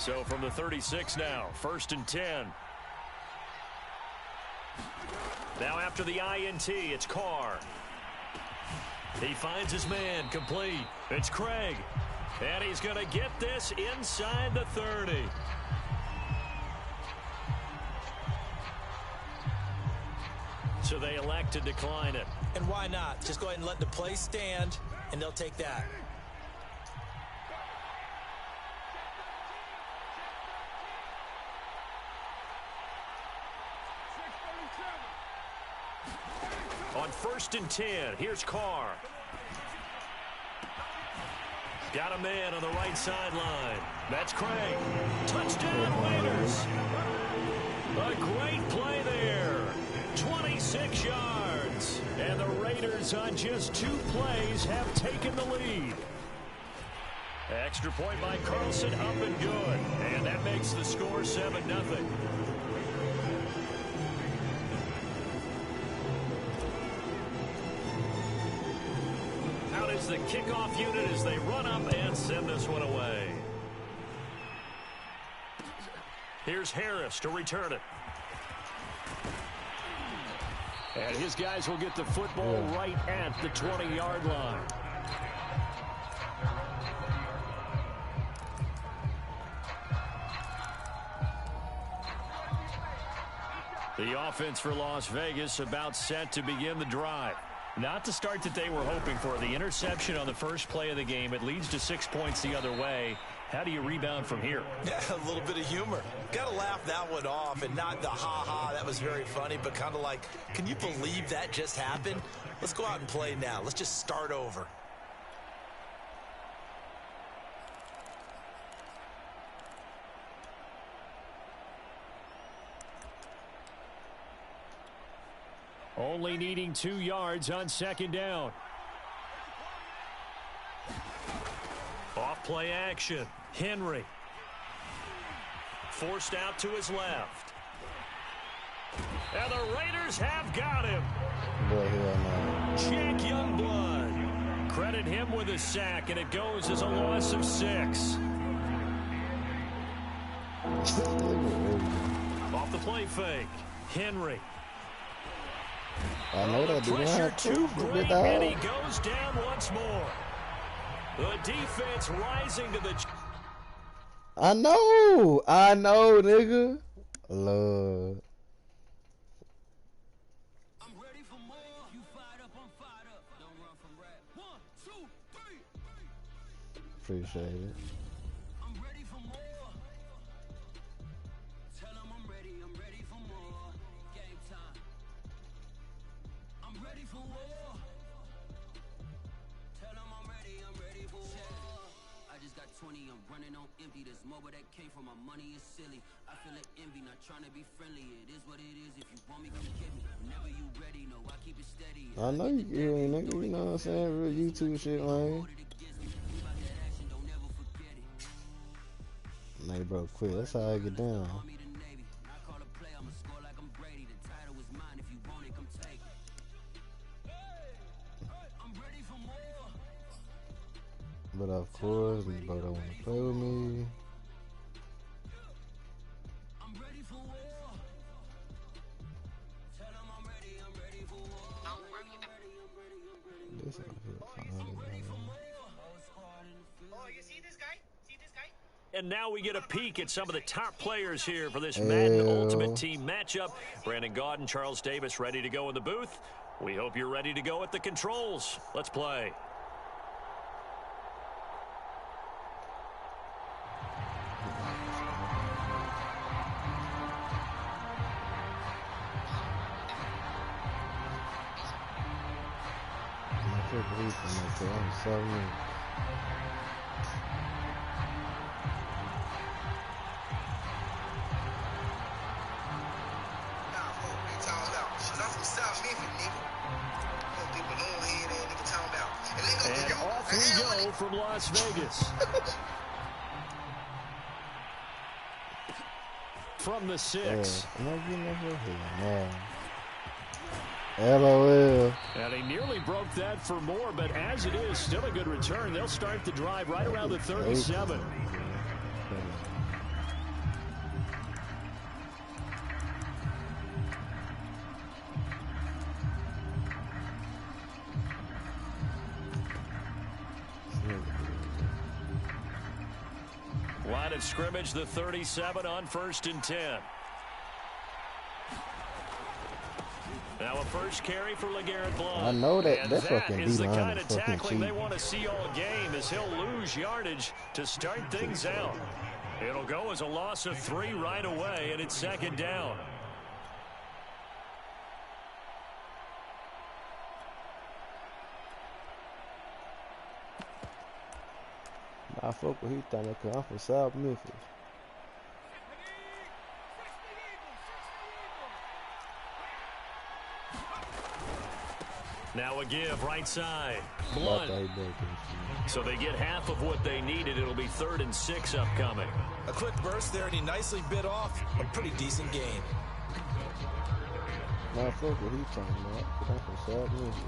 So from the 36 now, 1st and 10. Now after the INT, it's Carr. He finds his man, complete. It's Craig. And he's going to get this inside the 30. So they elect to decline it. And why not? Just go ahead and let the play stand, and they'll take that. On 1st and 10, here's Carr. Got a man on the right sideline. That's Craig. Touchdown, Raiders. A great play there. 26 yards. And the Raiders on just 2 plays have taken the lead. Extra point by Carlson, up and good. And that makes the score 7-0. The kickoff unit as they run up and send this one away. Here's Harris to return it. And his guys will get the football right at the 20-yard line. The offense for Las Vegas about set to begin the drive. Not the start that they were hoping for. The interception on the first play of the game. It leads to 6 points the other way. How do you rebound from here? Yeah, a little bit of humor. Got to laugh that one off and not the ha-ha. That was very funny, but kind of like, can you believe that just happened? Let's go out and play now. Let's just start over. Only needing 2 yards on 2nd down. Off play action. Henry. Forced out to his left. And the Raiders have got him. Jack Youngblood. Credit him with a sack, and it goes as a loss of 6. Off the play fake. Henry. I know that pressure too great, and he goes down once more. The defense rising to the... I know, nigga. Lord. I'm ready for more. You fired up, I'm fired up. Don't run from rap. 1, 2, 3. Appreciate it. I'm ready for more. Tell them I'm ready for more. Game time. I'm ready for war. Tell them I'm ready for war. I just got 20, I'm running on empty. This mobile that came from my money is silly. I feel like envy, not trying to be friendly. It is what it is. If you want me, come get me. Whenever you ready, no, I keep it steady. I know you get nigga, you know what I'm saying? Real YouTube shit, man. Man, bro, quit. That's how I get down. But of course, bro don't want to play with me. I'm ready for war. Tell them I'm ready for war. This is Oh, you see this guy? And now we get a peek at some of the top players here for this Madden Ultimate Team matchup. Brandon Gaudin, Charles Davis ready to go in the booth. We hope you're ready to go at the controls. Let's play. I'm sorry. And off we go from Las Vegas. From the 6. LOL. And he nearly broke that for more, but as it is, still a good return. They'll start the drive right around the 37. Line of scrimmage, the 37 on 1st and 10. Now a first carry for LeGarrette Blount. I know that. And That fucking is the D-line kind is of fucking tackling cheap. they want to see all game as he'll lose yardage to start things out. It'll go as a loss of 3 right away, and it's 2nd down. I fuck with he thought I'm from South Memphis. Now a give, right side. Blunt. So they get half of what they needed. It'll be 3rd and 6 upcoming. A quick burst there, and he nicely bit off a pretty decent gain. I fuck with he talking about. I'm from South Memphis.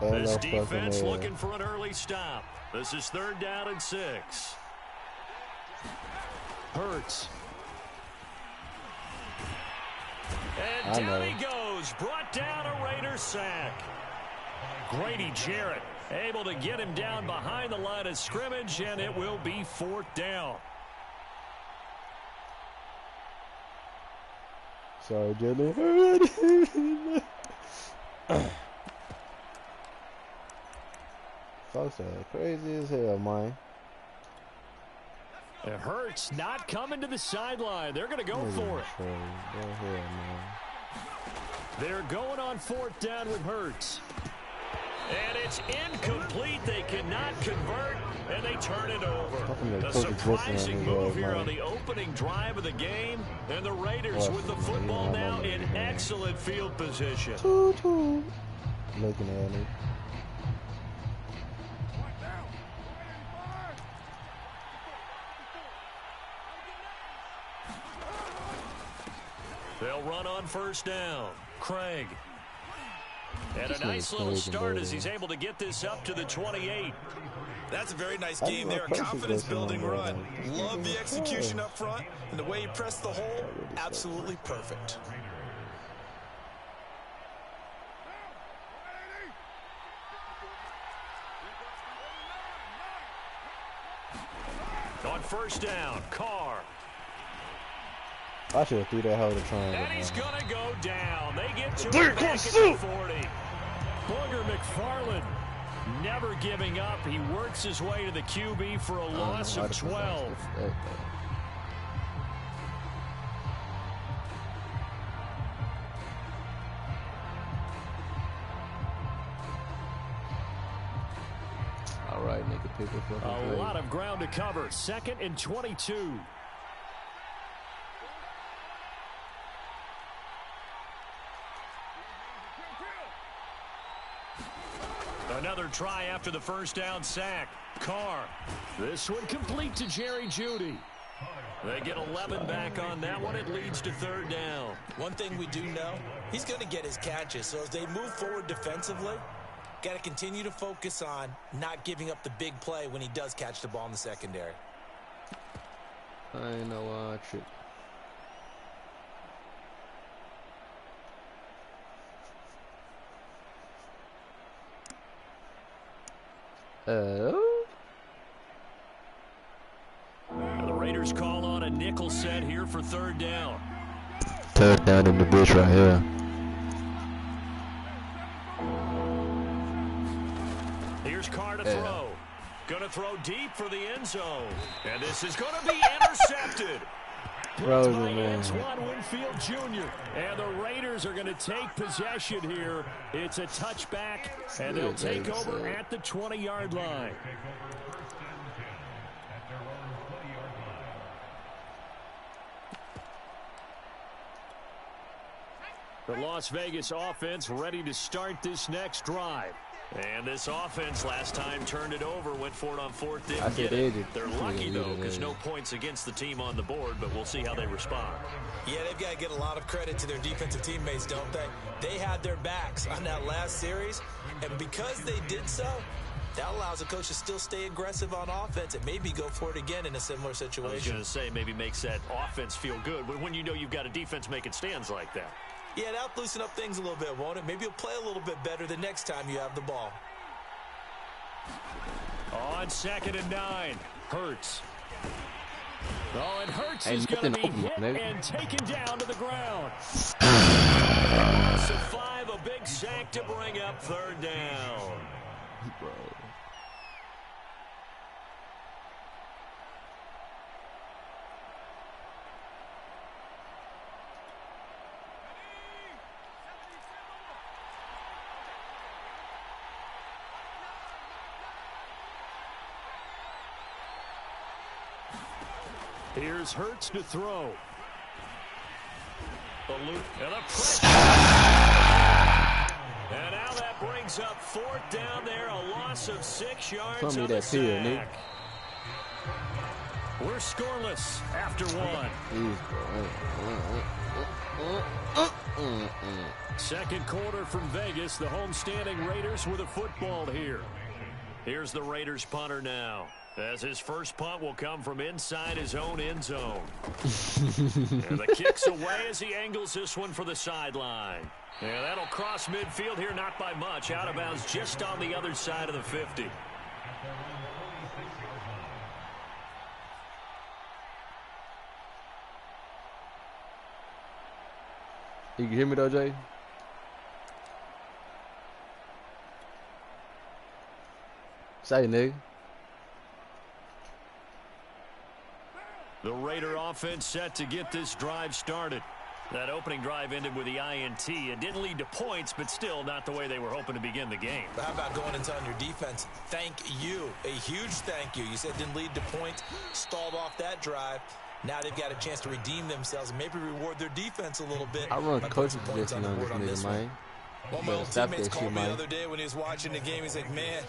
This defense looking for an early stop. This is 3rd down and 6. Hurts. And down he goes. Brought down a Raider sack. Grady Jarrett able to get him down behind the line of scrimmage, and it will be 4th down. Sorry, Jalen. Folks are crazy as hell, man. It hurts not coming to the sideline. They're going to go for it. Go ahead, man. They're going on 4th down with Hurts. And it's incomplete. They cannot convert, and they turn it over. A surprising move here on the opening drive of the game, and the Raiders with the football now in excellent field position. Looking at me. They'll run on 1st down. Craig. And a nice little start as he's able to get this up to the 28. That's a very nice game there. Confidence-building run. Love the execution up front, and the way he pressed the hole, absolutely perfect. On 1st down, Carr. I should have threw that hell to triangle. And he's going to go down. They get to him back at the 40. Booger McFarland never giving up. He works his way to the QB for a loss of 12. All right, nigga, pick a fucking A lot of ground to cover. 2nd and 22. Another try after the 1st down sack. Carr. This one complete to Jerry Jeudy. They get 11 back on that one. It leads to 3rd down. One thing we do know, he's going to get his catches. So as they move forward defensively, got to continue to focus on not giving up the big play when he does catch the ball in the secondary. I ain't no trick. The Raiders call on a nickel set here for 3rd down. 3rd down in the bitch right here. Here's Carr to throw. Gonna throw deep for the end zone. And this is gonna be intercepted. Blocked by Antoine Winfield Jr. And the Raiders are going to take possession here. It's a touchback, and they'll take over at the 20-yard line. The Las Vegas offense ready to start this next drive. And this offense last time turned it over, went for it on 4th, didn't get it. They're lucky, though, because no points against the team on the board, but we'll see how they respond. Yeah, they've got to get a lot of credit to their defensive teammates, don't they? They had their backs on that last series, and because they did so, That allows the coach to still stay aggressive on offense and maybe go for it again in a similar situation. I was going to say maybe makes that offense feel good, but when you know you've got a defense making stands like that. Yeah, that'll loosen up things a little bit, won't it? Maybe you'll play a little bit better the next time you have the ball. On 2nd and 9, Hurts. Oh, and Hurts is going to be hit and taken down to the ground. Loss of 5, a big sack to bring up 3rd down. Bro. Here's Hurts to throw. The loop and a pressure. And now that brings up 4th down there, a loss of 6 yards on the sack. We're scoreless after 1. Second quarter from Vegas. The homestanding Raiders with a football here. Here's the Raiders punter now, as his first punt will come from inside his own end zone. And the kick's away as he angles this one for the sideline. Yeah, that'll cross midfield here, not by much. Out of bounds just on the other side of the 50. You can hear me though, Jay? Say, nigga. The Raider offense set to get this drive started. That opening drive ended with the INT. It didn't lead to points, but still not the way they were hoping to begin the game. But how about going and telling your defense, thank you, a huge thank you. You said it didn't lead to points, stalled off that drive. Now they've got a chance to redeem themselves and maybe reward their defense a little bit. I run coaching position on this nigga, man. One of my old teammates called me the other day when he was watching the game. He's like, man,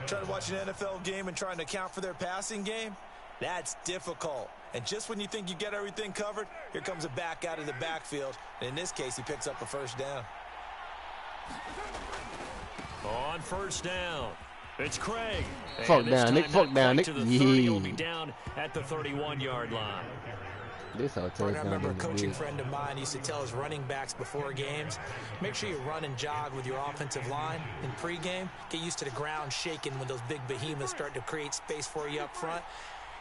trying to watch an NFL game and trying to account for their passing game, that's difficult. And just when you think you get everything covered, here comes a back out of the backfield. And in this case, he picks up a 1st down. On 1st down, it's Craig. Fuck down, Nick. Fuck down, Nick. To the 30, he'll be down at the 31-yard line. This how I remember a coaching friend of mine used to tell his running backs before games, make sure you run and jog with your offensive line in pregame. Get used to the ground shaking when those big behemoths start to create space for you up front.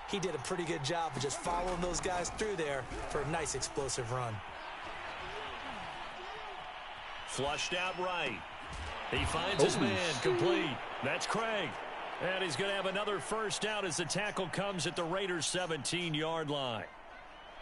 He did a pretty good job of just following those guys through there for a nice explosive run. Flushed out right. He finds his man complete. That's Craig. And he's going to have another 1st down as the tackle comes at the Raiders' 17-yard line.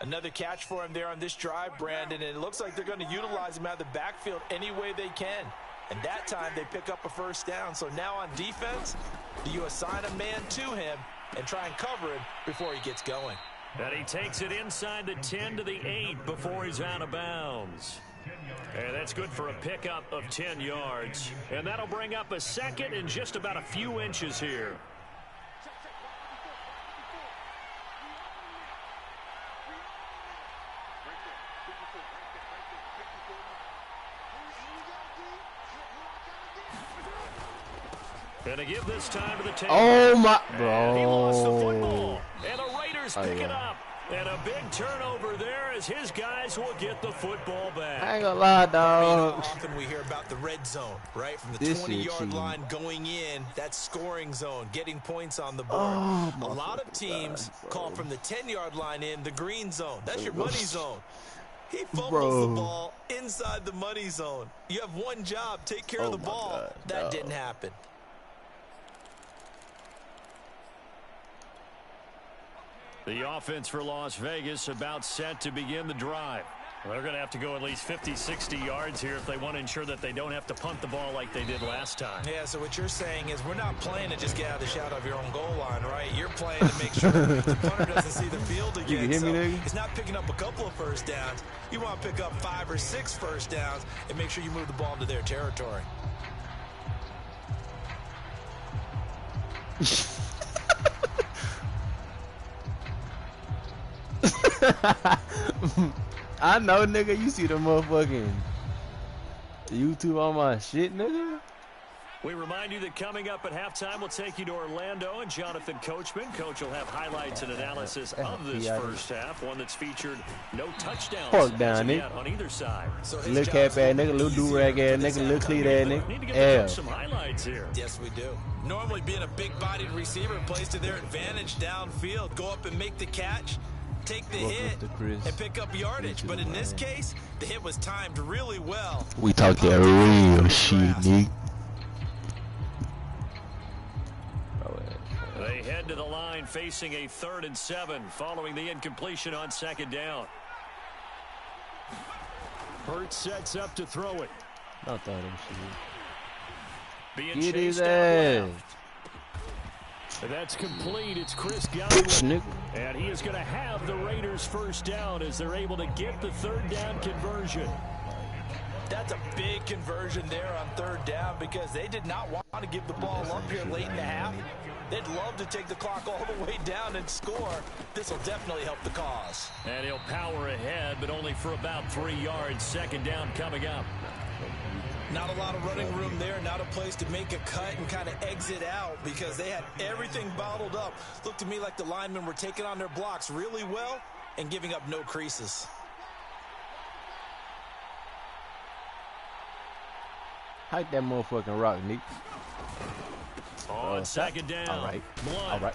Another catch for him there on this drive, Brandon, and it looks like they're going to utilize him out of the backfield any way they can. And that time they pick up a 1st down. So now on defense, do you assign a man to him and try and cover him before he gets going? And he takes it inside the 10 to the 8 before he's out of bounds. And that's good for a pickup of 10 yards. And that'll bring up a 2nd and just about a few inches here. And to give this time to the tape. Oh my, bro. And he lost the football. And the Raiders pick it up. And a big turnover there as his guys will get the football back. I ain't gonna lie, dog. Often we hear about the red zone, right? From the 20-yard line going in, that scoring zone, getting points on the board. A lot of teams call from the 10-yard line in the green zone. That's your money zone. He fumbles the ball inside the money zone. You have one job, take care of the ball. That didn't happen. The offense for Las Vegas about set to begin the drive. They're going to have to go at least 50, 60 yards here if they want to ensure that they don't have to punt the ball like they did last time. Yeah, so what you're saying is we're not playing to just get out of the shadow of your own goal line, right? You're playing to make sure the punter doesn't see the field again. You can hear me, nigga? It's not picking up a couple of 1st downs. You want to pick up 5 or 6 1st downs and make sure you move the ball into their territory. I know, nigga. You see the motherfucking YouTube on my shit, nigga. We remind you that coming up at halftime, we'll take you to Orlando and Jonathan Coachman. Coach will have highlights and analysis of this first half, one that's featured no touchdowns yet on either side. So little cap ass nigga, little do-rag ass nigga, little cleat ass nigga. Need to get the coach some highlights here. Yes, we do. Normally being a big-bodied receiver plays to their advantage downfield. Go up and make the catch, take the hit, and pick up yardage. But in this case, the hit was timed really well. We talking real shit, nigga. They head to the line facing a 3rd and 7 following the incompletion on 2nd down. Hurts sets up to throw it. Not that shit. Being chased out left. That's complete. It's Chris Godwin. And he is going to have the Raiders first down as they're able to get the 3rd down conversion. That's a big conversion there on 3rd down because they did not want to give the ball up here late in the half. They'd love to take the clock all the way down and score. This will definitely help the cause. And he'll power ahead, but only for about 3 yards. 2nd down coming up. Not a lot of running room there. Not a place to make a cut and kind of exit out because they had everything bottled up. Looked to me like the linemen were taking on their blocks really well and giving up no creases. Hike that motherfucking rock, Nick. On 2nd down. All right. Blunt. All right.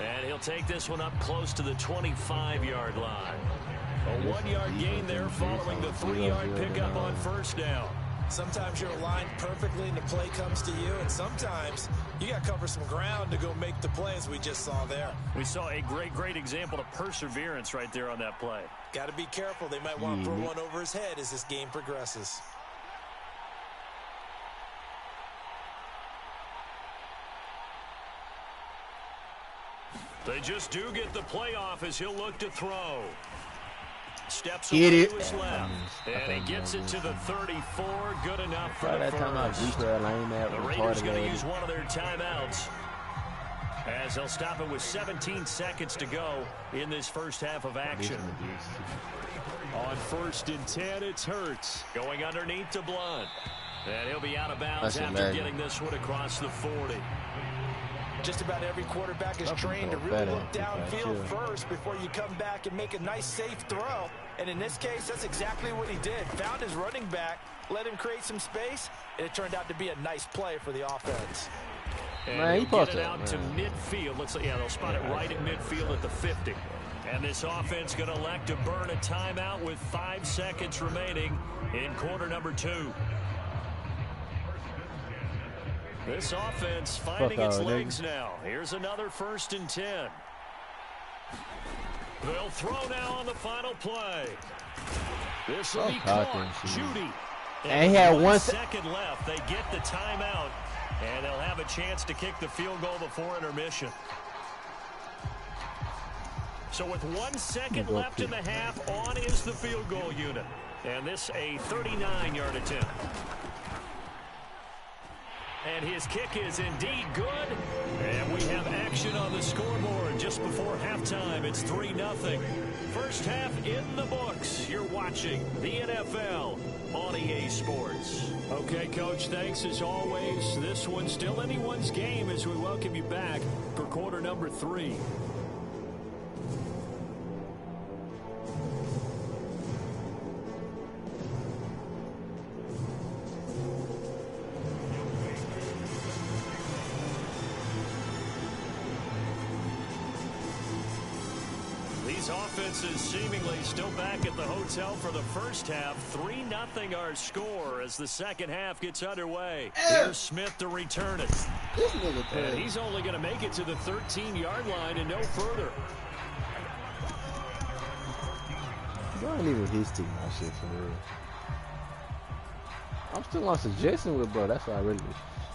And he'll take this one up close to the 25-yard line. A 1-yard gain there following the 3-yard pickup on 1st down. Sometimes you're aligned perfectly and the play comes to you, and sometimes you got to cover some ground to go make the play, as we just saw there. We saw a great example of perseverance right there on that play. Got to be careful. They might want to throw one over his head as this game progresses. They just do get the play off as he'll look to throw. Steps away to his left. And he gets it to the 34. Good enough for the first. The Raiders going to use one of their timeouts as they'll stop it with 17 seconds to go in this first half of action. On 1st and 10, it's Hurts going underneath to Blunt. And he'll be out of bounds after getting this one across the 40. Just about every quarterback is trained to really look downfield first before you come back and make a nice, safe throw. And in this case, that's exactly what he did. Found his running back, let him create some space, and it turned out to be a nice play for the offense. And he'll get it out to midfield. Looks like, they'll spot it right at midfield at the 50. And this offense going to elect to burn a timeout with 5 seconds remaining in quarter number 2. This offense finding its legs now. Here's another 1st and 10. They'll throw now on the final play. This will be caught. Judy. And he had 1 second left. They get the timeout, and they'll have a chance to kick the field goal before intermission. So with 1 second left in the half, on is the field goal unit. And this a 39-yard attempt. And his kick is indeed good. And we have action on the scoreboard just before halftime. It's 3-0. First half in the books. You're watching the NFL on EA Sports. Okay, Coach, thanks as always. This one's still anyone's game as we welcome you back for quarter number 3. Offenses seemingly still back at the hotel for the first half. 3-0 our score as the second half gets underway. Here's Smith to return it. And he's only going to make it to the 13-yard line and no further. You don't even his team my shit for real. I'm still on suggestion with bro. That's why I really.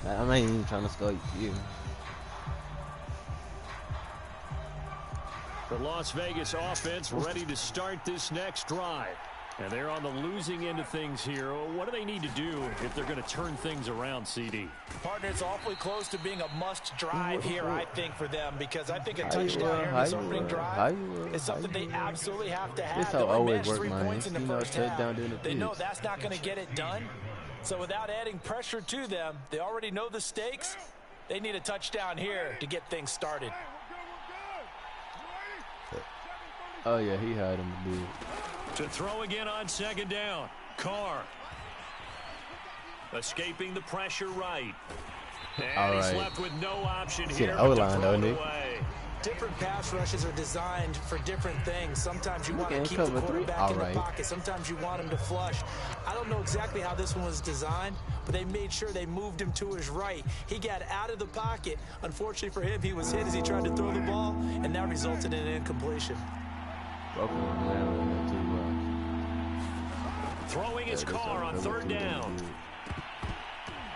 I ain't even trying to start you. The Las Vegas offense ready to start this next drive. And they're on the losing end of things here. What do they need to do if they're going to turn things around, CD? Partner, it's awfully close to being a must drive here, I think, for them, because I think a touchdown here in this opening drive is something they absolutely have to have. They only managed 3 points in the first half. They know that's not going to get it done. So without adding pressure to them, they already know the stakes. They need a touchdown here to get things started. Oh, yeah, he had him, dude. To throw again on second down. Carr. Escaping the pressure right. And he's left with no option here but to throw it away. Different pass rushes are designed for different things. Sometimes you want to keep the quarterback in the pocket. Sometimes you want him to flush. I don't know exactly how this one was designed, but they made sure they moved him to his right. He got out of the pocket. Unfortunately for him, he was hit as he tried to throw the ball, and that resulted in an incompletion. Throwing his Carr on third down.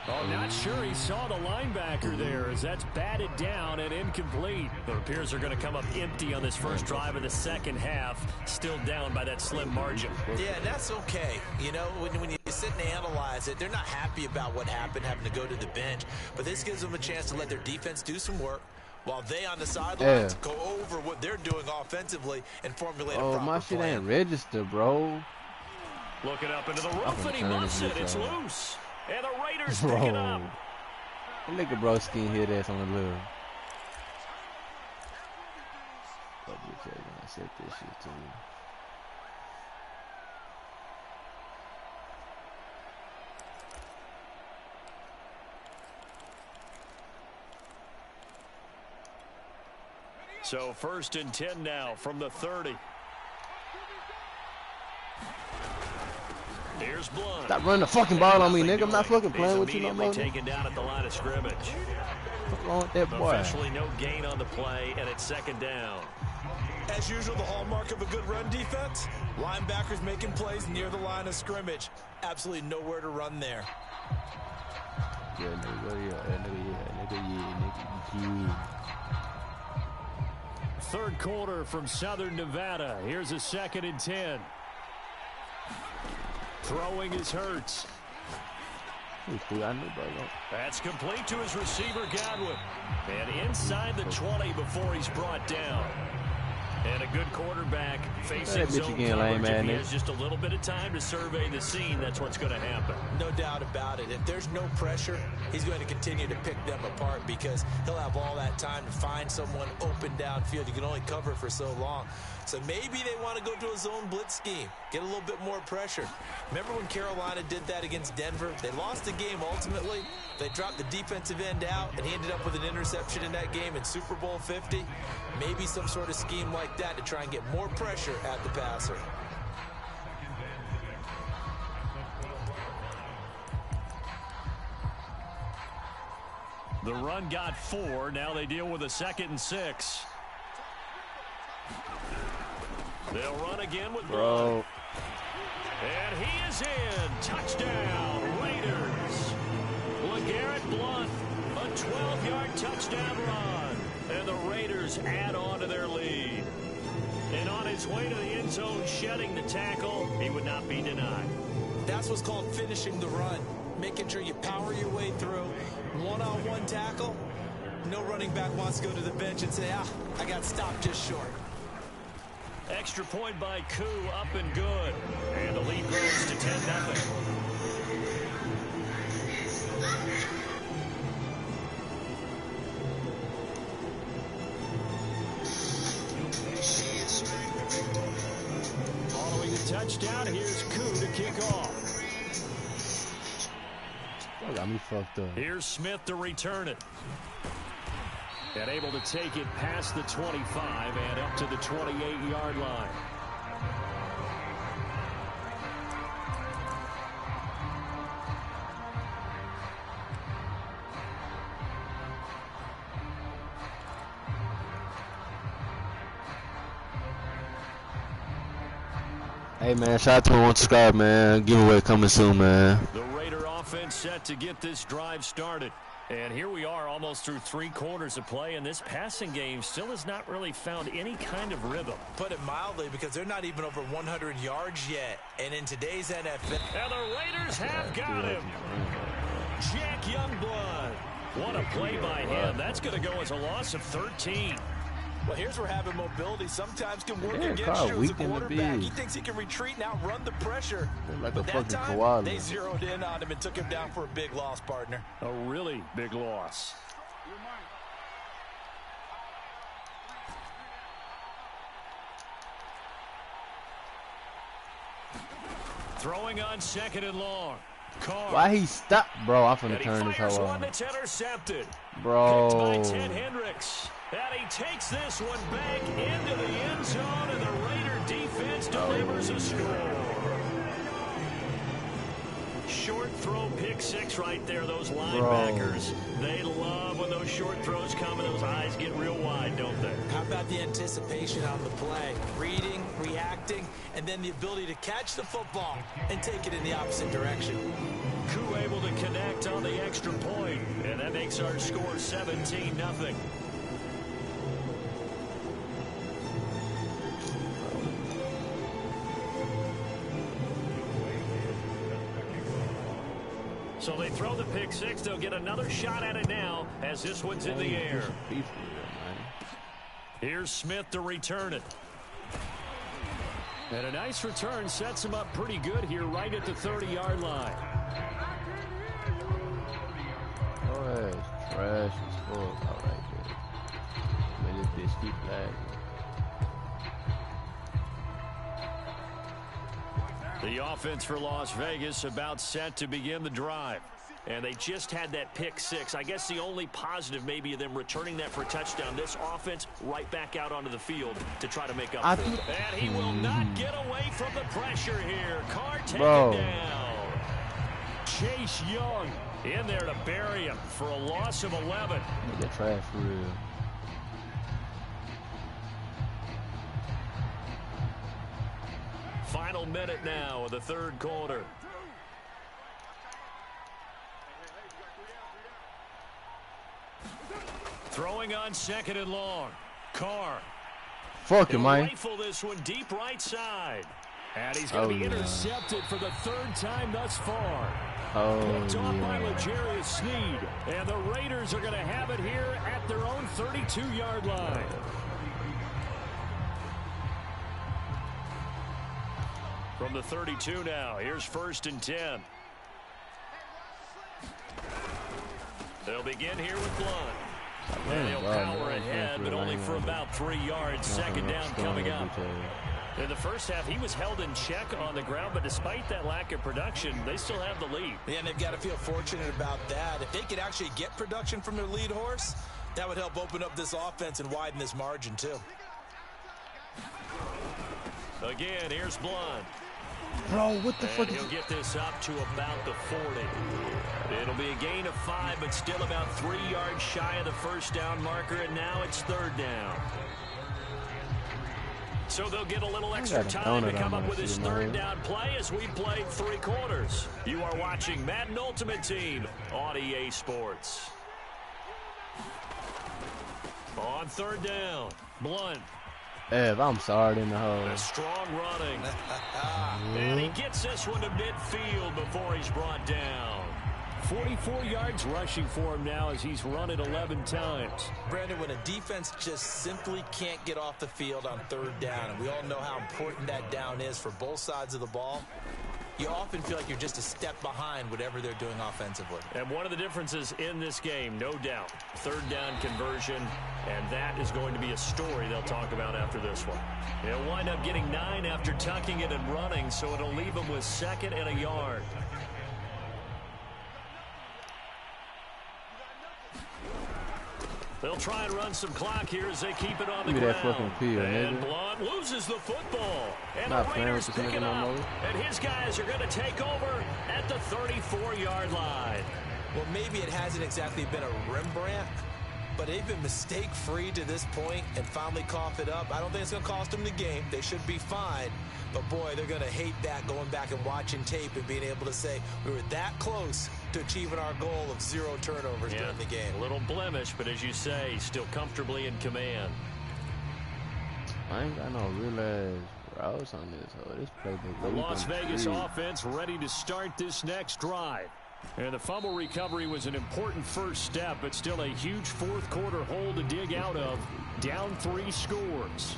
Oh, not sure he saw the linebacker there as that's batted down and incomplete. It appears they're going to come up empty on this first drive of the second half, still down by that slim margin. Yeah, that's okay. You know, when you sit and analyze it, they're not happy about what happened, having to go to the bench. But this gives them a chance to let their defense do some work while they on the sidelines go over what they're doing offensively and formulate a proper my shit plan. ain't registered, bro. Looking up into the roof, and he muffs it. It's loose. And the Raiders pick it up. That nigga bro skin hit ass on the little. I said this shit to you. So 1st and 10 now from the 30. Here's Blunt. Stop running the fucking ball on me, nigga. I'm not fucking playing with you no more. Taken down at the line of scrimmage. What's wrong with that boy? Officially no gain on the play, and it's second down. As usual, the hallmark of a good run defense, linebackers making plays near the line of scrimmage. Absolutely nowhere to run there. Yeah, nigga. Third quarter from Southern Nevada. Here's a 2nd and 10. Throwing is Hurts. That's complete to his receiver, Godwin. And inside the 20 before he's brought down. And a good quarterback facing zone coverage. If he has just a little bit of time to survey the scene, that's what's going to happen. No doubt about it. If there's no pressure, he's going to continue to pick them apart because he'll have all that time to find someone open downfield. You can only cover for so long. So maybe they want to go to a zone blitz scheme, get a little bit more pressure. Remember when Carolina did that against Denver? They lost the game ultimately. They dropped the defensive end out, and he ended up with an interception in that game in Super Bowl 50. Maybe some sort of scheme like that to try and get more pressure at the passer. The run got 4. Now they deal with a 2nd and 6. They'll run again with Blunt. And he is in. Touchdown, Raiders. LeGarrette Blunt, a 12-yard touchdown run. And the Raiders add on to their lead. And on his way to the end zone, shedding the tackle, he would not be denied. That's what's called finishing the run. Making sure you power your way through. One-on-one tackle. No running back wants to go to the bench and say, I got stopped just short. Extra point by Koo, up and good. And the lead grows to 10-0. Following the touchdown, here's Koo to kick off. That got me fucked up. Here's Smith to return it. And able to take it past the 25 and up to the 28-yard line. Hey, man, shout out to my one subscribe, man. Giveaway coming soon, man. The Raider offense set to get this drive started. And here we are almost through 3 quarters of play, and this passing game still has not really found any kind of rhythm. Put it mildly, because they're not even over 100 yards yet. And in today's NFL... And the Raiders have got him. Jack Youngblood. What a play by him. That's going to go as a loss of 13. Well, here's where having mobility sometimes can work Yeah, against Carl you as a weak in the quarterback. He big. thinks he can retreat and outrun the pressure. Like but a that fucking time, koala. they zeroed in on him and took him down for a big loss, partner. A really big loss. Throwing on 2nd and long. Carr. Why he stopped, bro? I'm finna And he turn this fires hoe one off. that's intercepted. Bro. Picked by Ted Hendricks. And he takes this one back into the end zone, and the Raider defense delivers a score. Short throw pick 6 right there, those linebackers. They love when those short throws come and those eyes get real wide, don't they? How about the anticipation on the play? Reading, reacting, and then the ability to catch the football and take it in the opposite direction. Koo able to connect on the extra point, and that makes our score 17-0. So they throw the pick 6. They'll get another shot at it now as this one's in the air. Here's Smith to return it. And a nice return sets him up pretty good here right at the 30-yard line. Oh, it's trash as fuck out right there. Man, this bitch keep lagging. The offense for Las Vegas about set to begin the drive. And they just had that pick 6. I guess the only positive maybe of them returning that for a touchdown. This offense right back out onto the field to try to make up for it. And he will not get away from the pressure here. Carr taken down. Chase Young in there to bury him for a loss of 11. Nigga trash for real. Final minute now of the 3rd quarter. Throwing on 2nd and long. Carr. Fuck him, man. Rifle this one deep right side. And he's going to be intercepted for the 3rd time thus far. Picked off by L'Jarius Sneed. And the Raiders are going to have it here at their own 32-yard line. From the 32 now, here's 1st and 10. They'll begin here with Blunt. And he'll power ahead, but only for about 3 yards. 2nd down coming up. In the first half, he was held in check on the ground, but despite that lack of production, they still have the lead. Yeah, and they've got to feel fortunate about that. If they could actually get production from their lead horse, that would help open up this offense and widen this margin, too. Again, here's Blunt. Bro, what the fuck? He'll get this up to about the 40. It'll be a gain of 5, but still about 3 yards shy of the 1st down marker, and now it's 3rd down. So they'll get a little extra time to come up with his 3rd down play as we played 3 quarters. You are watching Madden Ultimate Team on EA Sports. On 3rd down, Blunt. Ev, I'm sorry in the hole. A strong running. And he gets this one to midfield before he's brought down. 44 yards rushing for him now as he's run it 11 times. Brandon, when a defense just simply can't get off the field on 3rd down, and we all know how important that down is for both sides of the ball, you often feel like you're just a step behind whatever they're doing offensively. And one of the differences in this game, no doubt, 3rd down conversion, and that is going to be a story they'll talk about after this one. They'll wind up getting 9 after tucking it and running, so it'll leave them with 2nd and a yard. They'll try and run some clock here as they keep it on the ground. That fucking peel, and nigga. Blunt loses the football. And Not the Raiders playing with pick it this nigga up. no more. And his guys are going to take over at the 34-yard line. Well, maybe it hasn't exactly been a Rembrandt, but they've been mistake-free to this point and finally cough it up. I don't think it's going to cost them the game. They should be fine. But, boy, they're going to hate that going back and watching tape and being able to say we were that close to achieving our goal of 0 turnovers during the game. A little blemish, but as you say, still comfortably in command. I ain't got no real ass routes on this. Oh, this playbook. The Las Vegas offense ready to start this next drive. And the fumble recovery was an important first step, but still a huge fourth quarter hole to dig out of. Down 3 scores.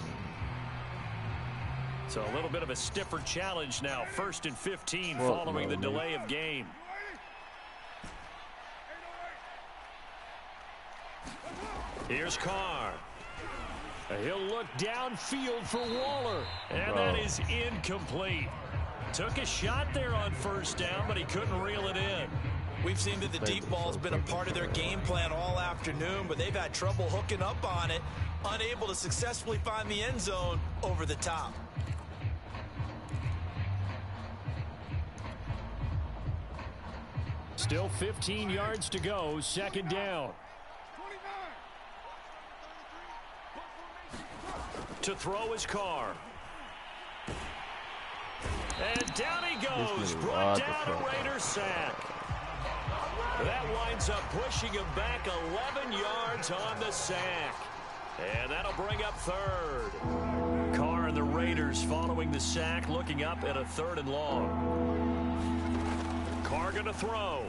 So a little bit of a stiffer challenge now. 1st and 15 following the delay of game. Here's Carr. He'll look downfield for Waller. And that is incomplete. Took a shot there on first down, but he couldn't reel it in. We've seen that the deep ball's been a part of their game plan all afternoon, but they've had trouble hooking up on it, unable to successfully find the end zone over the top. Still 15 yards to go, 2nd down. To throw his Carr. And down he goes. Brought down a Raider sack. That winds up pushing him back 11 yards on the sack. And that'll bring up 3rd. Carr and the Raiders following the sack, looking up at a 3rd and long. Carr going to throw.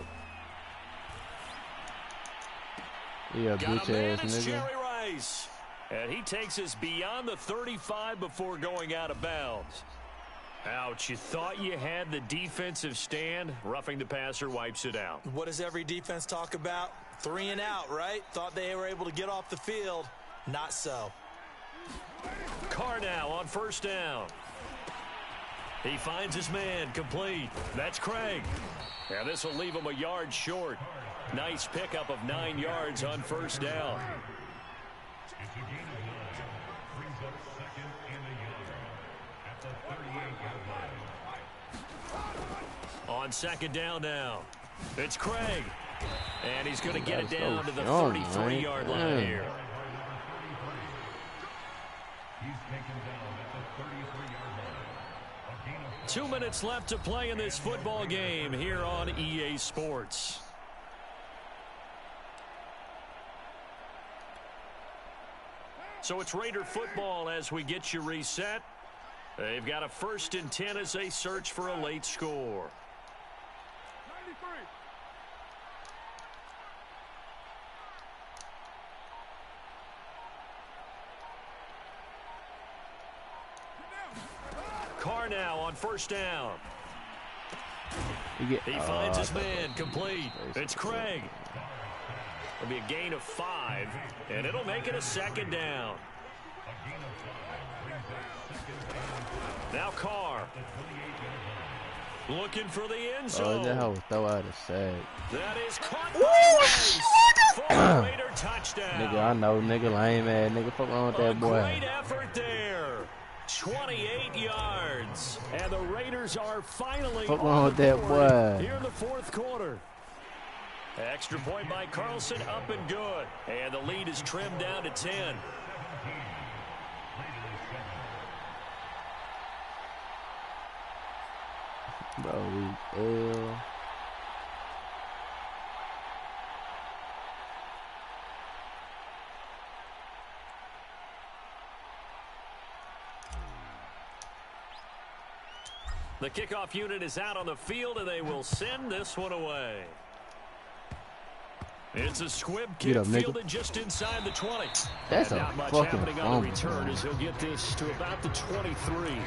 Yeah, Got a man, bitch-ass it's nigga. Jerry Rice. And he takes us beyond the 35 before going out of bounds. Ouch, you thought you had the defensive stand. Roughing the passer wipes it out. What does every defense talk about? 3 and out, right? Thought they were able to get off the field. Not so. Carr now on 1st down. He finds his man, complete. That's Craig. And this will leave him a yard short. Nice pickup of 9 yards on 1st down. On 2nd down now. It's Craig. And he's going to get it down to the 33-yard line here. 2 minutes left to play in this football game here on EA Sports. So it's Raider football as we get you reset. They've got a 1st and 10 as they search for a late score. 93. Carr now on 1st down. He finds his man, complete. It's Craig. It'll be a gain of 5, and it'll make it a 2nd down. Now Carr. Looking for the end zone. Oh, that hoe throw out a sack. That is caught by Rice for a Raider touchdown. Nigga, I know, nigga, lame ass. Nigga, fuck wrong with that boy. Great effort there. 28 yards. And the Raiders are finally Fuck wrong with that boy. here in the 4th quarter. Extra point by Carlson, up and good. And the lead is trimmed down to 10. Bro, we ill. The kickoff unit is out on the field, and they will send this one away. It's a squib kick fielded just inside the 20. That's and a not much fucking happening on the fumble, return man. as he'll get this to about the 23.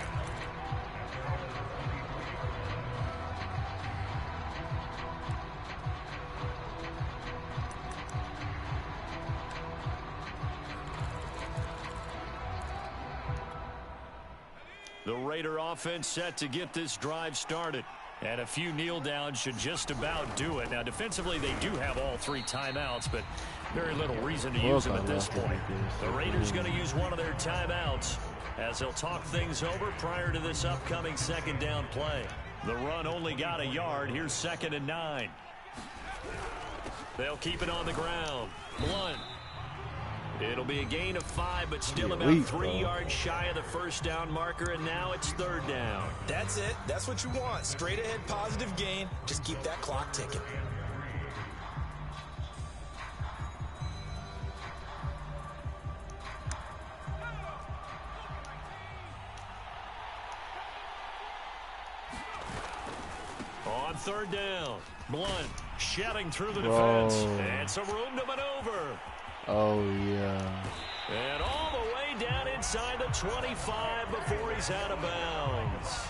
The Raider offense set to get this drive started. And a few kneel downs should just about do it. Now, defensively, they do have all 3 timeouts, but very little reason to use them at this point. The Raiders going to use one of their timeouts as they'll talk things over prior to this upcoming 2nd down play. The run only got a yard. Here's 2nd and 9. They'll keep it on the ground. Blunt. It'll be a gain of 5, but still about 3 yards shy of the 1st down marker, and now it's 3rd down. That's it. That's what you want. Straight ahead positive gain. Just keep that clock ticking. On 3rd down, Blunt. Shedding through the defense. And some room to maneuver. Oh, yeah. And all the way down inside the 25 before he's out of bounds.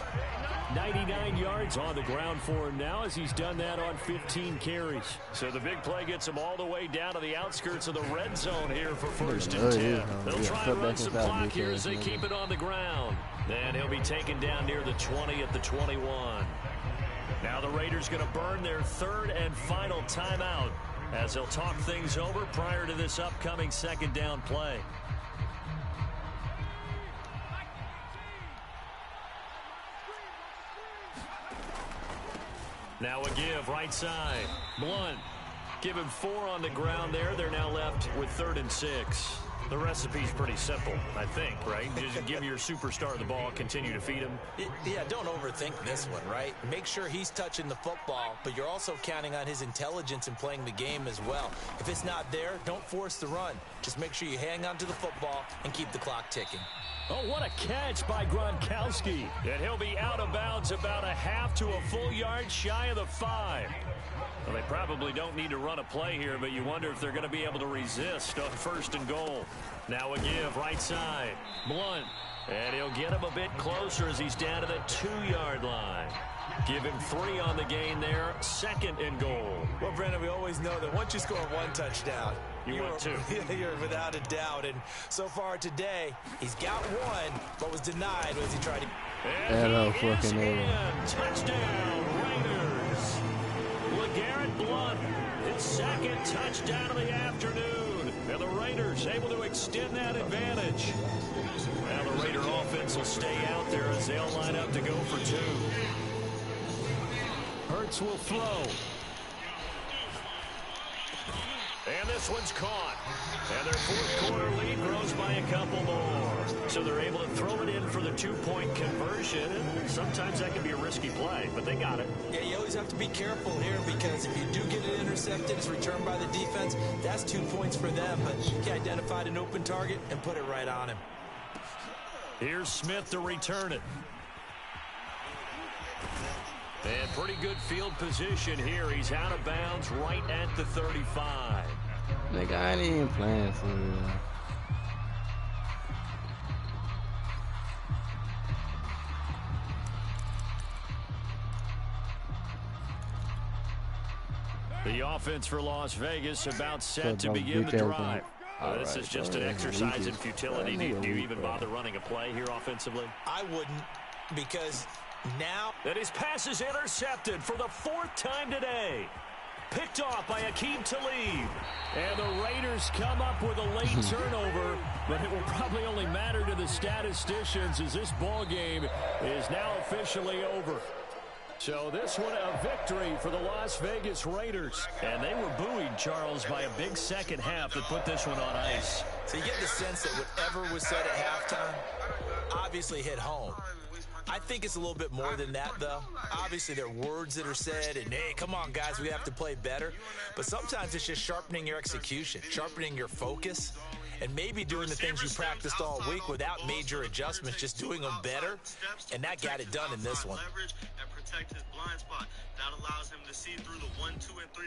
99 yards on the ground for him now as he's done that on 15 carries. So the big play gets him all the way down to the outskirts of the red zone here for 1st and 10. They'll try and run some clock here as they keep it on the ground. Then he'll be taken down near the 20 at the 21. Now the Raiders going to burn their 3rd and final timeout as they'll talk things over prior to this upcoming 2nd down play. Now a give right side. Blunt. Give him 4 on the ground there. They're now left with 3rd and 6. The recipe's pretty simple, I think, right? Just give your superstar the ball, continue to feed him. Yeah, don't overthink this one, right? Make sure he's touching the football, but you're also counting on his intelligence in playing the game as well. If it's not there, don't force the run. Just make sure you hang on to the football and keep the clock ticking. Oh, what a catch by Gronkowski. And he'll be out of bounds about a half to a full yard shy of the 5. Well, they probably don't need to run a play here, but you wonder if they're going to be able to resist on 1st and goal. Now a give right side. Blunt. And he'll get him a bit closer as he's down to the 2-yard line. Give him 3 on the gain there. 2nd and goal. Well, Brendan, we always know that once you score 1 touchdown, you want 2. You're without a doubt. And so far today, he's got 1, but was denied as he tried to. And he is in. Touchdown, Raiders. LeGarrette Blunt, his 2nd touchdown of the afternoon. And the Raiders able to extend that advantage. Now the Raider offense will stay out there as they'll line up to go for 2. Hurts will throw. And this one's caught. And their 4th quarter lead grows by a couple more. So they're able to throw it in for the 2-point conversion. And sometimes that can be a risky play, but they got it. Yeah, you always have to be careful here because if you do get it intercepted, it's returned by the defense. That's 2 points for them, but he identified an open target and put it right on him. Here's Smith to return it. And pretty good field position here. He's out of bounds right at the 35. Nigga, I ain't even playing for real. The offense for Las Vegas about set to begin the drive. This is just an exercise in futility. Do you even bother running a play here offensively? I wouldn't, because now that his pass is intercepted for the 4th time today. Picked off by Akeem Talib. And the Raiders come up with a late turnover, but it will probably only matter to the statisticians as this ball game is now officially over. So this one a victory for the Las Vegas Raiders. And they were buoyed, Charles, by a big second half that put this one on ice. So you get the sense that whatever was said at halftime obviously hit home. I think it's a little bit more than that, though. Obviously, there are words that are said, and, hey, come on, guys, we have to play better. But sometimes it's just sharpening your execution, sharpening your focus, and maybe doing the things you practiced all week without major adjustments, just doing them better, and that got it done in this one. And protect his blind spot. That allows him to see through the 1, 2, and 3.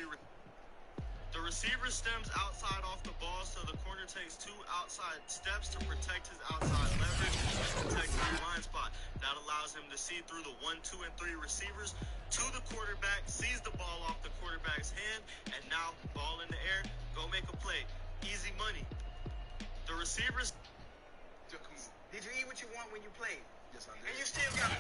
The receiver stems outside off the ball, so the corner takes 2 outside steps to protect his outside leverage and protect his blind spot. That allows him to see through the 1, 2, and 3 receivers to the quarterback, sees the ball off the quarterback's hand, and now ball in the air, go make a play. Easy money. The receivers. Did you eat what you want when you played? Yes, I did. And you still got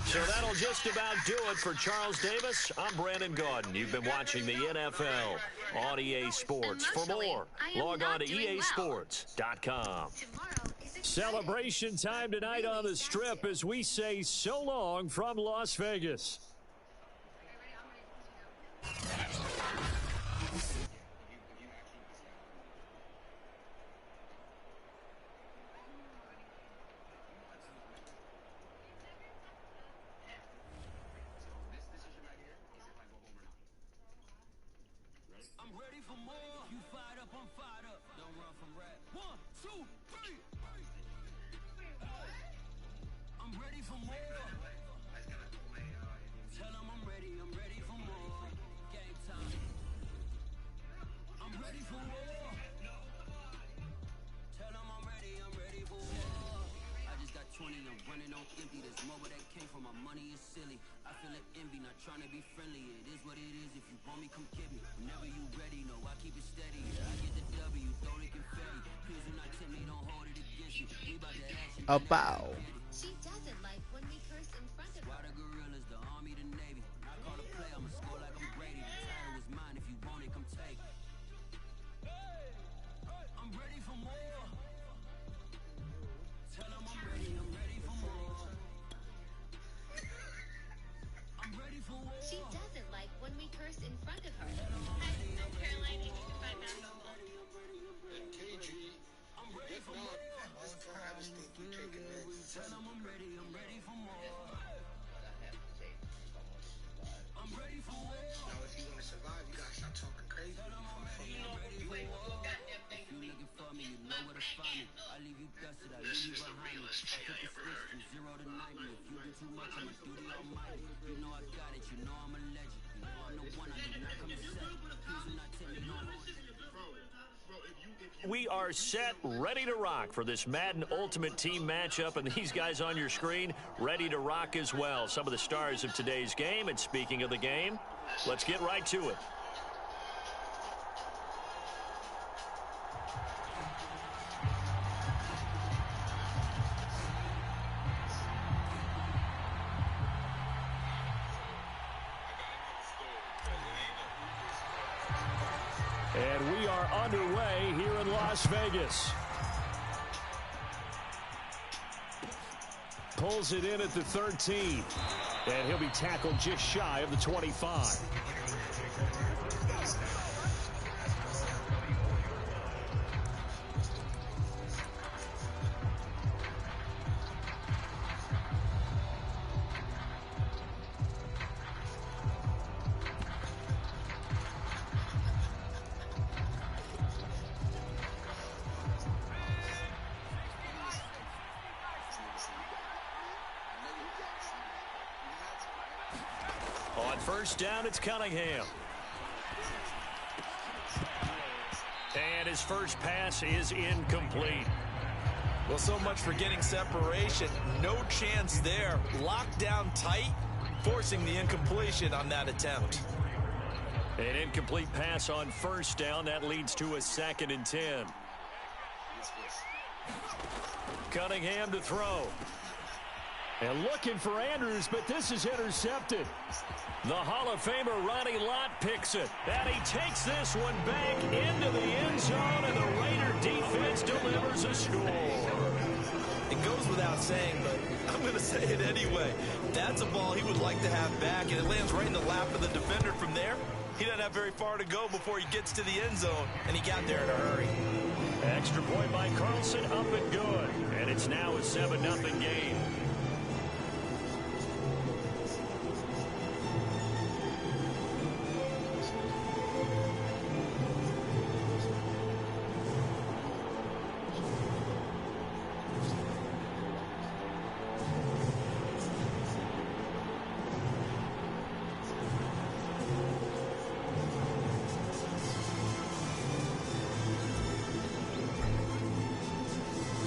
So that'll just about do it for Charles Davis. I'm Brandon Gaudin. You've been watching the NFL on EA Sports. For more, log on to easports.com. Celebration time tonight on the Strip as we say so long from Las Vegas. running on empty. This mobile that came from my money is silly. I feel it envy, not trying to be friendly. It is what it is. If you want me, come get me. Whenever you ready, no, I keep it steady. I get the W, throw the confetti. Please do not tempt me, don't hold it against you. We about to action. A bow. She doesn't like when we curse in front of Why her. the gorillas, the army, the navy. I call a play, I'ma score like I'm Brady. The title is mine, if you want it, come take it. I'm ready for more. Tell them I'm ready for more. I'm ready for war. She doesn't like when we curse in front of her. Hi, I'm Caroline, 85 pounds old. And KG, if not, I'll perhaps think you're taking meds. Tell them I'm ready for more. I'm ready for war. Now, if you want to survive, you gotta stop talking crazy. You ain't no goddamn thing to me. Looking for me, you know where to find me. I leave you dusted, I leave you behind me. I took the switch from 0 to 90. If you do too much, I'ma do the almighty. You know I got it, you know I'm a legend. You know I'm the one, I do not come to second. Please do not tell me no more. We are set, ready to rock for this Madden Ultimate Team matchup, and these guys on your screen ready to rock as well. Some of the stars of today's game, and speaking of the game, let's get right to it. And we are underway here in Las Vegas. Pulls it in at the 13. And he'll be tackled just shy of the 25. On first down, it's Cunningham. And his first pass is incomplete. Well, so much for getting separation. No chance there. Locked down tight, forcing the incompletion on that attempt. An incomplete pass on first down. That leads to a 2nd and 10. Cunningham to throw. And looking for Andrews, but this is intercepted. The Hall of Famer Ronnie Lott picks it. And he takes this one back into the end zone, and the Raider defense delivers a score. It goes without saying, but I'm going to say it anyway. That's a ball he would like to have back, and it lands right in the lap of the defender from there. He doesn't have very far to go before he gets to the end zone, and he got there in a hurry. Extra point by Carlson, up and good. And it's now a 7-0 game.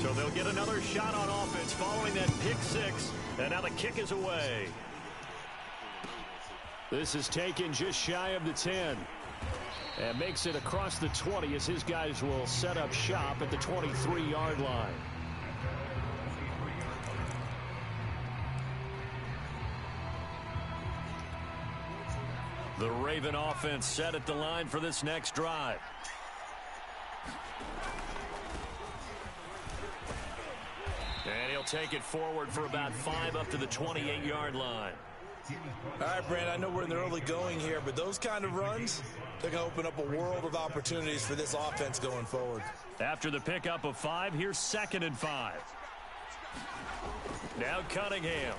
So they'll get another shot on offense following that pick six. And now the kick is away. This is taken just shy of the 10. And makes it across the 20 as his guys will set up shop at the 23-yard line. The Raven offense set at the line for this next drive. And he'll take it forward for about 5 up to the 28-yard line. All right, Brand, I know we're in the early going here, but those kind of runs, they're going to open up a world of opportunities for this offense going forward. After the pickup of 5, here's 2nd and 5. Now Cunningham.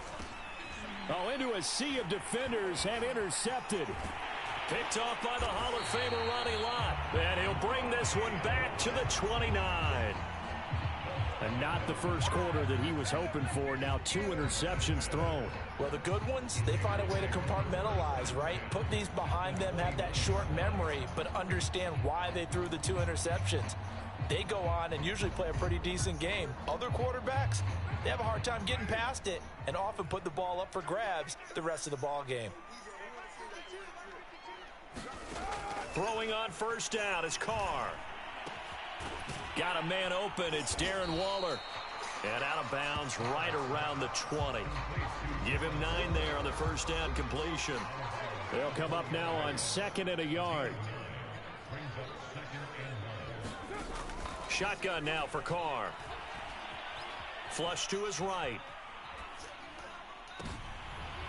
Oh, into a sea of defenders and intercepted. Picked off by the Hall of Famer Ronnie Lott. And he'll bring this one back to the 29. And not the first quarter that he was hoping for. Now 2 interceptions thrown. Well, the good ones, they find a way to compartmentalize, right? Put these behind them, have that short memory, but understand why they threw the 2 interceptions. They go on and usually play a pretty decent game. Other quarterbacks, they have a hard time getting past it and often put the ball up for grabs the rest of the ball game. Throwing on first down is Carr. Got a man open. It's Darren Waller. And out of bounds right around the 20. Give him 9 there on the first down completion. They'll come up now on 2nd and a yard. Shotgun now for Carr. Flush to his right.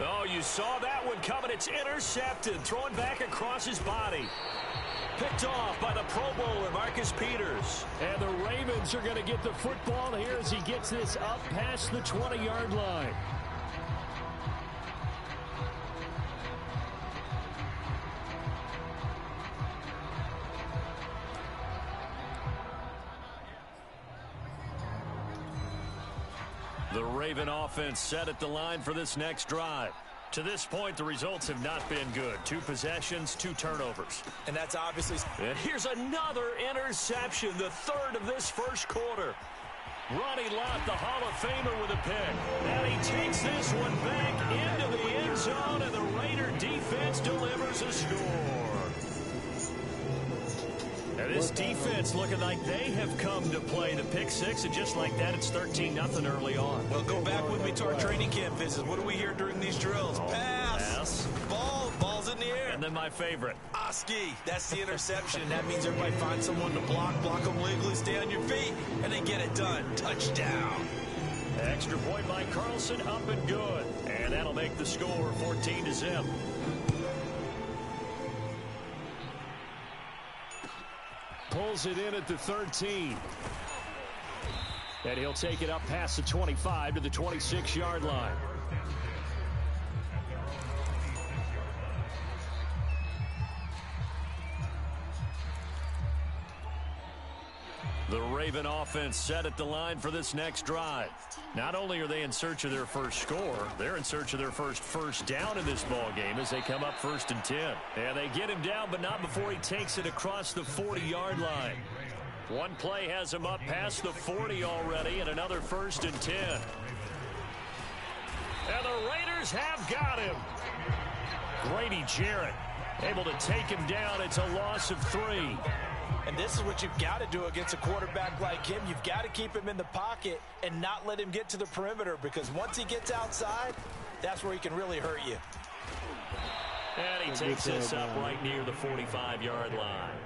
Oh, you saw that one coming. It's intercepted. Throwing back across his body. Picked off by the Pro Bowler, Marcus Peters. And the Ravens are going to get the football here as he gets this up past the 20-yard line. The Raven offense set at the line for this next drive. To this point, the results have not been good. 2 possessions, 2 turnovers. And that's obviously... And here's another interception, the 3rd of this first quarter. Ronnie Lott, the Hall of Famer, with a pick. And he takes this one back into the end zone, and the Raider defense delivers a score. And this defense looking like they have come to play. The pick 6, and just like that, it's 13-0 early on. Well, go back with me to our training camp visit. What do we hear during these drills? Pass. Ball's in the air. And then my favorite. Oski. That's the interception. That means everybody finds someone to block them legally, stay on your feet, and then get it done. Touchdown. Extra point by Carlson, up and good. And that'll make the score 14-0. Pulls it in at the 13. And he'll take it up past the 25 to the 26-yard line. The Raven offense set at the line for this next drive. Not only are they in search of their first score, they're in search of their first down in this ball game as they come up 1st and 10. And they get him down, but not before he takes it across the 40-yard line. One play has him up past the 40 already, and another 1st and 10. And the Raiders have got him. Grady Jarrett able to take him down. It's a loss of 3. And this is what you've got to do against a quarterback like him. You've got to keep him in the pocket and not let him get to the perimeter, because once he gets outside, that's where he can really hurt you. And he takes this up right near the 45-yard line.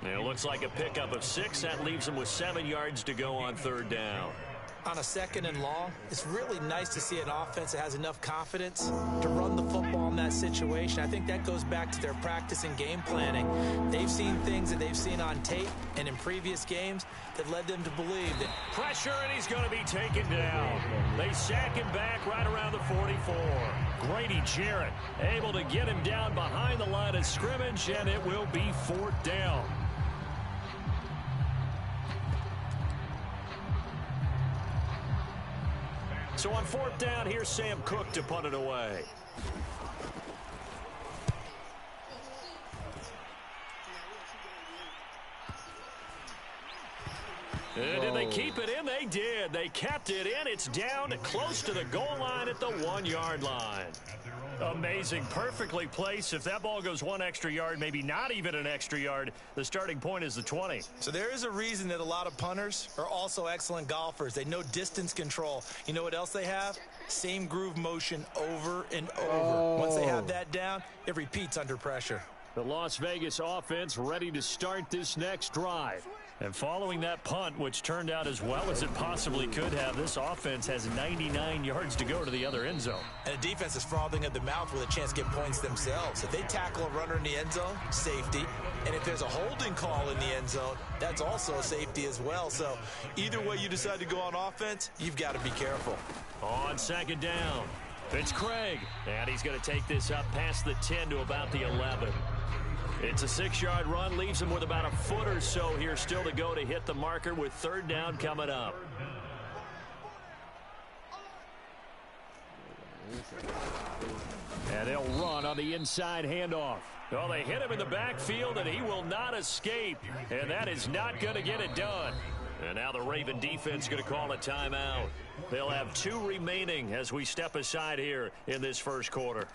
And it looks like a pickup of 6. That leaves him with 7 yards to go on 3rd down. On a 2nd and long, it's really nice to see an offense that has enough confidence to run the football in that situation. I think that goes back to their practice and game planning. They've seen things that they've seen on tape and in previous games that led them to believe that. Pressure, and he's going to be taken down. They sack him back right around the 44. Grady Jarrett able to get him down behind the line of scrimmage, and it will be 4th down. So on 4th down, here's Sam Cook to punt it away. Did they keep it in? They did. They kept it in. It's down close to the goal line at the 1-yard line. Amazing. Perfectly placed. If that ball goes 1 extra yard, maybe not even an extra yard, the starting point is the 20. So there is a reason that a lot of punters are also excellent golfers. They know distance control. You know what else they have? Same groove motion over and over. Once they have that down, it repeats under pressure. The Las Vegas offense ready to start this next drive. And following that punt, which turned out as well as it possibly could have, this offense has 99 yards to go to the other end zone. And the defense is frothing at the mouth with a chance to get points themselves. If they tackle a runner in the end zone, safety. And if there's a holding call in the end zone, that's also a safety as well. So either way you decide to go on offense, you've got to be careful. On 2nd down, it's Craig. And he's going to take this up past the 10 to about the 11. It's a 6-yard run, leaves him with about a foot or so here still to go to hit the marker with 3rd down coming up. And they'll run on the inside handoff. Well, they hit him in the backfield, and he will not escape. And that is not going to get it done. And now the Raven defense going to call a timeout. They'll have 2 remaining as we step aside here in this first quarter.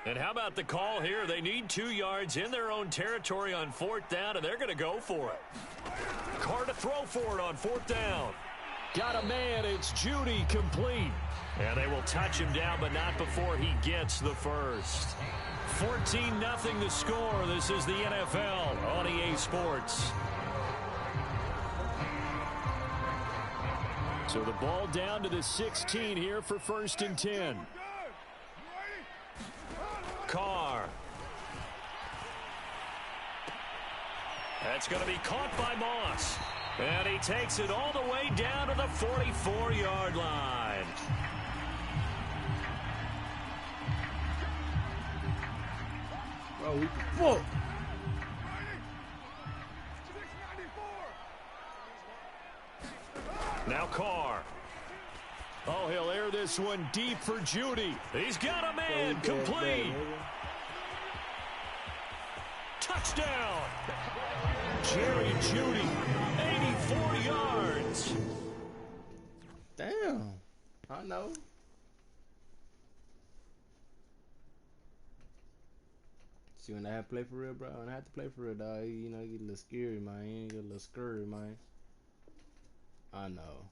And how about the call here? They need 2 yards in their own territory on 4th down, and they're going to go for it. Carr to throw for it on 4th down. Got a man. It's Judy complete. And they will touch him down, but not before he gets the first. 14-0 the score. This is the NFL on EA Sports. So the ball down to the 16 here for 1st and 10. Carr. That's going to be caught by Moss. And he takes it all the way down to the 44-yard line. Bro, we can fuck. Now Carr. Oh, he'll air this one deep for Judy. He's got a man. Complete. Touchdown. Jerry Judy, 84 yards. Damn. I know. See, when I have to play for real, bro, when I have to play for real, dog, you know, you get a little scary, man. You get a little scary, man. I know.